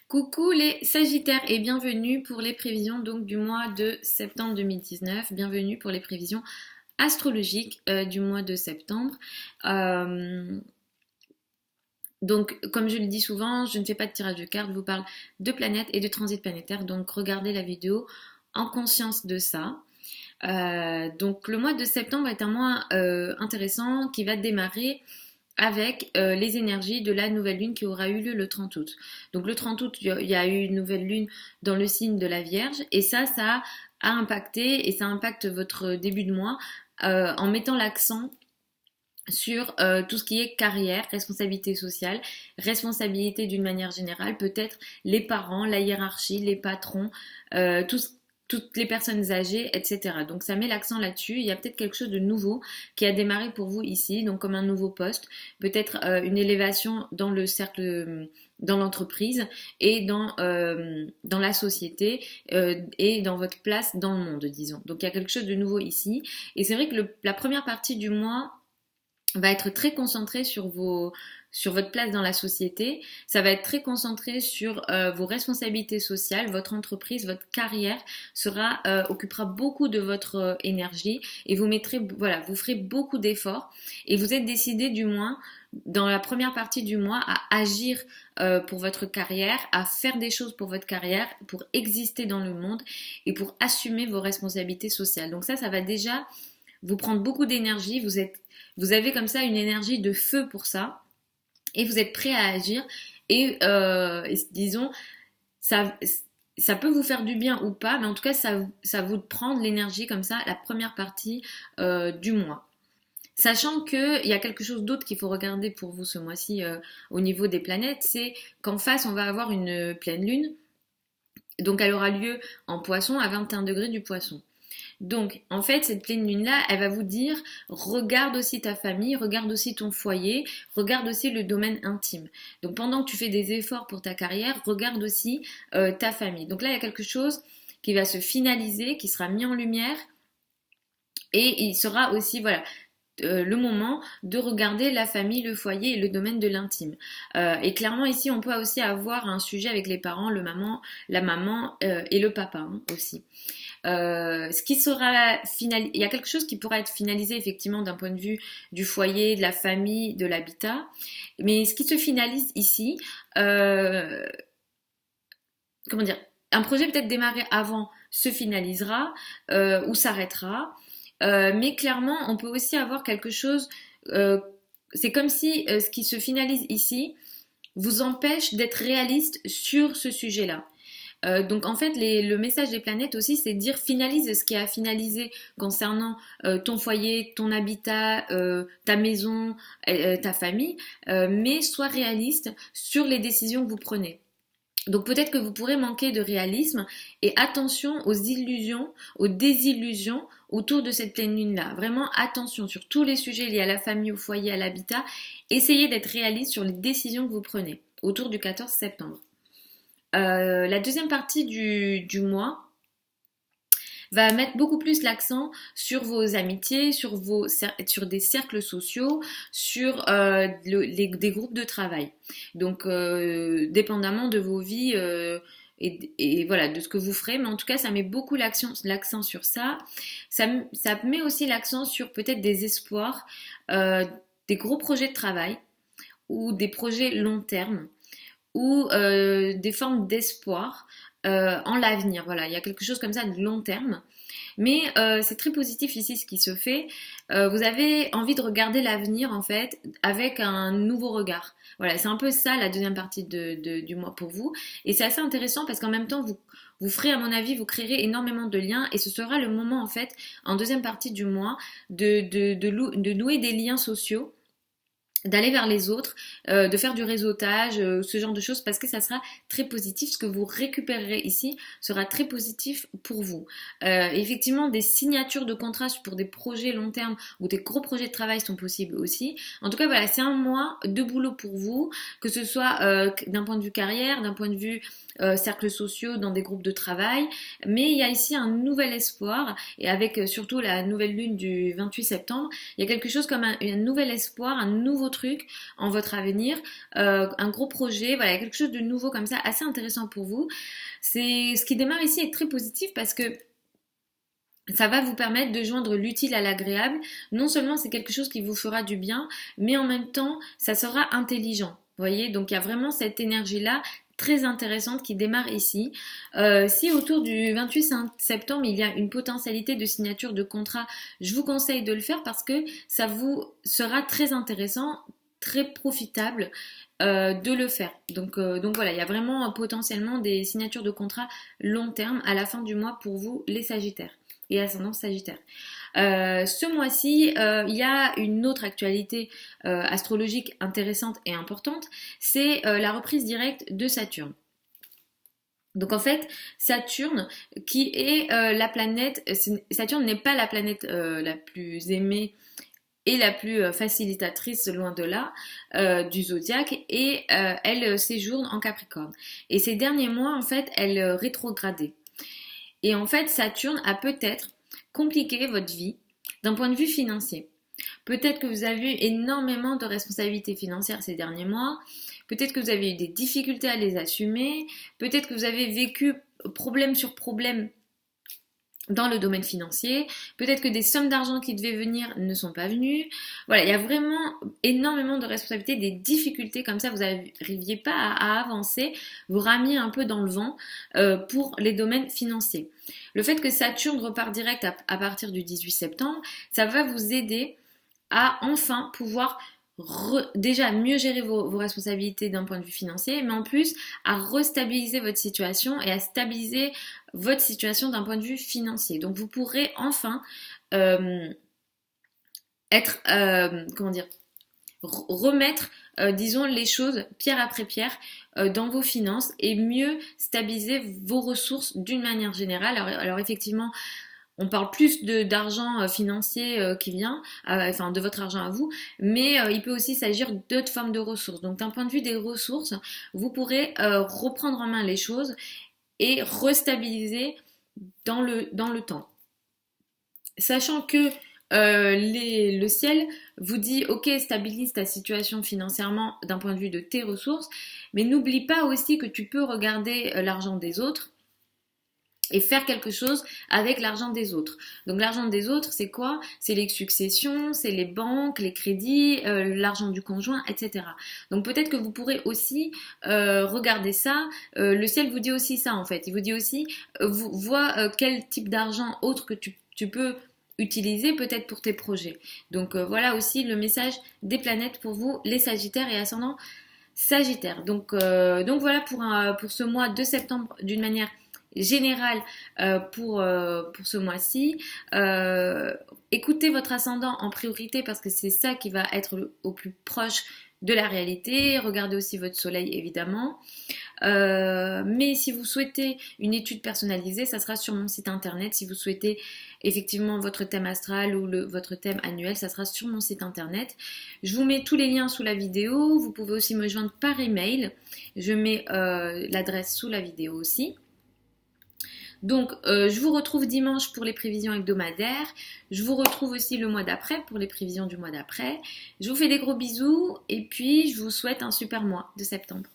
Coucou les Sagittaires et bienvenue pour les prévisions donc du mois de septembre 2019. Bienvenue pour les prévisions astrologiques du mois de septembre. Euh, donc, comme je le dis souvent, je ne fais pas de tirage de cartes, je vous parle de planètes et de transit planétaire. Donc, regardez la vidéo en conscience de ça. Donc, le mois de septembre va être un mois intéressant qui va démarrer avec les énergies de la nouvelle lune qui aura eu lieu le 30 août. Donc le 30 août, il y a eu une nouvelle lune dans le signe de la Vierge et ça a impacté et ça impacte votre début de mois en mettant l'accent sur tout ce qui est carrière, responsabilité sociale, responsabilité d'une manière générale, peut-être les parents, la hiérarchie, les patrons, tout ce toutes les personnes âgées, etc. Donc ça met l'accent là-dessus. Il y a peut-être quelque chose de nouveau qui a démarré pour vous ici, donc comme un nouveau poste, peut-être une élévation dans le cercle, dans l'entreprise et dans la société et dans votre place dans le monde, disons. Donc il y a quelque chose de nouveau ici. Et c'est vrai que la première partie du mois va être très concentré sur votre place dans la société. Ça va être très concentré sur vos responsabilités sociales, votre entreprise, votre carrière occupera beaucoup de votre énergie et vous ferez beaucoup d'efforts et vous êtes décidé du moins dans la première partie du mois à agir pour votre carrière, à faire des choses pour votre carrière, pour exister dans le monde et pour assumer vos responsabilités sociales. Donc ça va déjà vous prendre beaucoup d'énergie. Vous avez comme ça une énergie de feu pour ça et vous êtes prêt à agir disons ça ça peut vous faire du bien ou pas, mais en tout cas ça vous prend de l'énergie comme ça la première partie du mois. Sachant qu'il y a quelque chose d'autre qu'il faut regarder pour vous ce mois-ci au niveau des planètes, c'est qu'en face on va avoir une pleine lune, donc elle aura lieu en Poisson à 21 degrés du Poisson. Donc, en fait, cette pleine lune-là, elle va vous dire, regarde aussi ta famille, regarde aussi ton foyer, regarde aussi le domaine intime. Donc, pendant que tu fais des efforts pour ta carrière, regarde aussi ta famille. Donc là, il y a quelque chose qui va se finaliser, qui sera mis en lumière, et il sera aussi, voilà, le moment de regarder la famille, le foyer et le domaine de l'intime. Et clairement ici on peut aussi avoir un sujet avec les parents, la maman et le papa aussi. Ce qui sera il y a quelque chose qui pourra être finalisé effectivement d'un point de vue du foyer, de la famille, de l'habitat, mais ce qui se finalise ici, comment dire, un projet peut-être démarré avant se finalisera ou s'arrêtera, mais clairement on peut aussi avoir quelque chose, c'est comme si ce qui se finalise ici vous empêche d'être réaliste sur ce sujet-là. Donc en fait, le message des planètes aussi, c'est de dire finalise ce qui a finalisé concernant ton foyer, ton habitat, ta maison, ta famille, mais sois réaliste sur les décisions que vous prenez. Donc peut-être que vous pourrez manquer de réalisme et attention aux illusions, aux désillusions autour de cette pleine lune-là. Vraiment attention sur tous les sujets liés à la famille, au foyer, à l'habitat. Essayez d'être réaliste sur les décisions que vous prenez autour du 14 septembre. La deuxième partie du mois va mettre beaucoup plus l'accent sur vos amitiés, sur des cercles sociaux, sur des groupes de travail. Donc, dépendamment de vos vies et voilà, de ce que vous ferez, mais en tout cas, ça met beaucoup l'accent sur ça. Ça met aussi l'accent sur peut-être des espoirs, des gros projets de travail ou des projets long terme ou des formes d'espoir en l'avenir. Voilà, il y a quelque chose comme ça de long terme. Mais c'est très positif ici ce qui se fait. Vous avez envie de regarder l'avenir en fait avec un nouveau regard. Voilà, c'est un peu ça la deuxième partie du mois pour vous. Et c'est assez intéressant parce qu'en même temps, vous ferez, à mon avis, vous créerez énormément de liens et ce sera le moment en fait, en deuxième partie du mois, de nouer des liens sociaux, d'aller vers les autres, de faire du réseautage, ce genre de choses, parce que ça sera très positif. Ce que vous récupérerez ici sera très positif pour vous. Effectivement, des signatures de contrats pour des projets long terme ou des gros projets de travail sont possibles aussi. En tout cas, voilà, c'est un mois de boulot pour vous, que ce soit d'un point de vue carrière, d'un point de vue cercles sociaux, dans des groupes de travail. Mais il y a ici un nouvel espoir, et avec surtout la nouvelle lune du 28 septembre, il y a quelque chose comme un nouvel espoir, un nouveau truc en votre avenir, un gros projet, voilà, quelque chose de nouveau comme ça, assez intéressant pour vous. C'est ce qui démarre ici est très positif parce que ça va vous permettre de joindre l'utile à l'agréable. Non seulement c'est quelque chose qui vous fera du bien, mais en même temps, ça sera intelligent. Vous voyez, donc il y a vraiment cette énergie-là très intéressante qui démarre ici. Si autour du 28 septembre, il y a une potentialité de signature de contrat, je vous conseille de le faire parce que ça vous sera très intéressant, très profitable de le faire. Donc voilà, il y a vraiment potentiellement des signatures de contrat long terme à la fin du mois pour vous, les Sagittaires et ascendant Sagittaire. Ce mois-ci, il y a une autre actualité astrologique intéressante et importante, c'est la reprise directe de Saturne. Donc en fait, Saturne, qui est la planète, Saturne n'est pas la planète la plus aimée et la plus facilitatrice, loin de là, du zodiaque, et elle séjourne en Capricorne. Et ces derniers mois, en fait, elle rétrogradait. Et en fait, Saturne a peut-être compliqué votre vie d'un point de vue financier. Peut-être que vous avez eu énormément de responsabilités financières ces derniers mois. Peut-être que vous avez eu des difficultés à les assumer. Peut-être que vous avez vécu problème sur problème dans le domaine financier. Peut-être que des sommes d'argent qui devaient venir ne sont pas venues. Voilà, il y a vraiment énormément de responsabilités, des difficultés comme ça, vous n'arriviez pas à avancer, vous ramiez un peu dans le vent pour les domaines financiers. Le fait que Saturne repart direct à partir du 18 septembre, ça va vous aider à enfin pouvoir déjà mieux gérer vos responsabilités d'un point de vue financier, mais en plus à restabiliser votre situation et à stabiliser votre situation d'un point de vue financier. Donc vous pourrez enfin être, comment dire, remettre, disons, les choses pierre après pierre dans vos finances et mieux stabiliser vos ressources d'une manière générale. Alors effectivement, on parle plus d'argent financier qui vient, enfin de votre argent à vous, mais il peut aussi s'agir d'autres formes de ressources. Donc d'un point de vue des ressources, vous pourrez reprendre en main les choses et restabiliser dans le temps. Sachant que le ciel vous dit ok, stabilise ta situation financièrement d'un point de vue de tes ressources, mais n'oublie pas aussi que tu peux regarder l'argent des autres et faire quelque chose avec l'argent des autres. Donc l'argent des autres, c'est quoi? C'est les successions, c'est les banques, les crédits, l'argent du conjoint, etc. Donc peut-être que vous pourrez aussi regarder ça. Le ciel vous dit aussi ça en fait. Il vous dit aussi, vois quel type d'argent autre que tu peux utiliser peut-être pour tes projets. Donc voilà aussi le message des planètes pour vous, les Sagittaires et ascendant Sagittaire. Donc voilà pour ce mois de septembre d'une manière générale pour ce mois-ci. Écoutez votre ascendant en priorité parce que c'est ça qui va être au plus proche de la réalité. Regardez aussi votre soleil évidemment. Mais si vous souhaitez une étude personnalisée, ça sera sur mon site internet. Si vous souhaitez effectivement votre thème astral ou votre thème annuel, ça sera sur mon site internet. Je vous mets tous les liens sous la vidéo. Vous pouvez aussi me joindre par email. Je mets l'adresse sous la vidéo aussi. Donc, je vous retrouve dimanche pour les prévisions hebdomadaires. Je vous retrouve aussi le mois d'après pour les prévisions du mois d'après. Je vous fais des gros bisous et puis je vous souhaite un super mois de septembre.